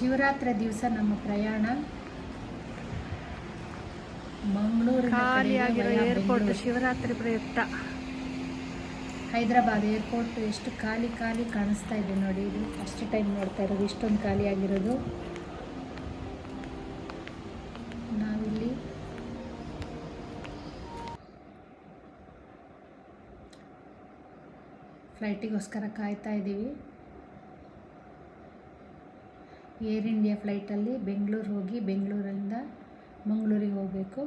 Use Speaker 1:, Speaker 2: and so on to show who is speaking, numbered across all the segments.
Speaker 1: ಶಿವರಾತ್ರಿ ದಿವಸ ನಮ್ಮ ಪ್ರಯಾಣ ಮಂಗಳೂರಿನ
Speaker 2: ಖಾಲಿಯಾಗಿರೋ
Speaker 1: ಕಡೆಗೆ
Speaker 2: ಏರ್ಪೋರ್ಟ್
Speaker 1: ಬೆಂಗಳೂರು.
Speaker 2: ಶಿವರಾತ್ರಿ ಪ್ರಯುಕ್ತ
Speaker 1: ಹೈದರಾಬಾದ್ ಏರ್ಪೋರ್ಟ್ ಎಷ್ಟು ಖಾಲಿ ಕಾಣಿಸ್ತಾ ಇದೆ ನೋಡಿ. ಇದು ಫಸ್ಟ್ ಟೈಮ್ ನೋಡ್ತಾ ಇರೋದು ಇಷ್ಟೊಂದು ಖಾಲಿ ಆಗಿರೋದು. ನಾವಿಲ್ಲಿ ಫ್ಲೈಟಿಗೋಸ್ಕರ ಕಾಯ್ತಾ ಇದ್ದೀವಿ. ಏರ್ ಇಂಡಿಯಾ ಫ್ಲೈಟಲ್ಲಿ ಬೆಂಗಳೂರು ಹೋಗಿ ಬೆಂಗಳೂರಿಂದ ಮಂಗಳೂರಿಗೆ ಹೋಗಬೇಕು.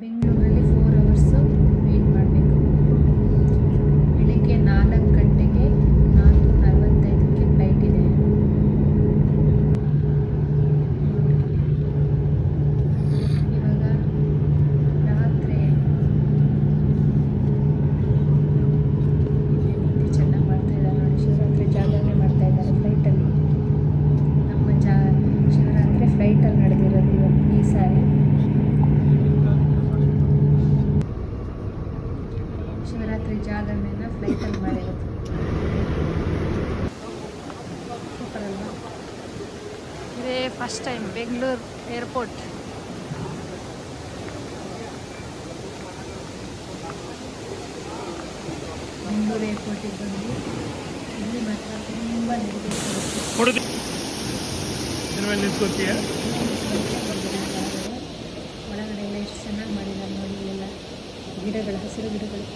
Speaker 1: ಬೆಂಗಳೂರಲ್ಲಿ 4 ಅವರ್ಸು ವೆಯ್ಟ್ ಮಾಡಬೇಕು. ಬೆಳಿಗ್ಗೆ 4 ಗಂಟೆಗೆ 4:45ಕ್ಕೆ ಫ್ಲೈಟ್ ಇದೆ. ಇವಾಗ ರಾತ್ರಿ ನಿದ್ದೆ ಚೆನ್ನಾಗಿ ಮಾಡ್ತಾ ಇದ್ದಾರೆ ನೋಡಿ. ಶಿವರಾತ್ರಿ ಜಾಗರಣೆ ಮಾಡ್ತಾ ಇದ್ದಾರೆ ಫ್ಲೈಟಲ್ಲಿ. ನಮ್ಮ ಶಿವರಾತ್ರಿ ಫ್ಲೈಟಲ್ಲಿ ನಡೆದಿರೋದು ಇವತ್ತು ಈ ಸಾರಿ. ಶಿವರಾತ್ರಿ ಜಾಗರಣೆನ ಫ್ಲೈಟಲ್ಲಿ ಮಾಡಿರೋದು. ಸೂಪರ್ ಅಲ್ವಾ?
Speaker 2: ಇದೇ first time Bengaluru airport.
Speaker 1: Bengaluru ಏರ್ಪೋರ್ಟಿಗೆ ಬಂದು ಇಲ್ಲಿ ಮಾತ್ರ ತುಂಬ ನೆಗೆಟಿವ್ ಒಳಗಡೆ ಎಲ್ಲ ಎಷ್ಟು ಚೆನ್ನಾಗಿ ಮಾಡಿದ್ದಾರೆ ನೋಡಿ. ಎಲ್ಲ ಗಿಡಗಳು, ಹಸಿರು ಗಿಡಗಳು.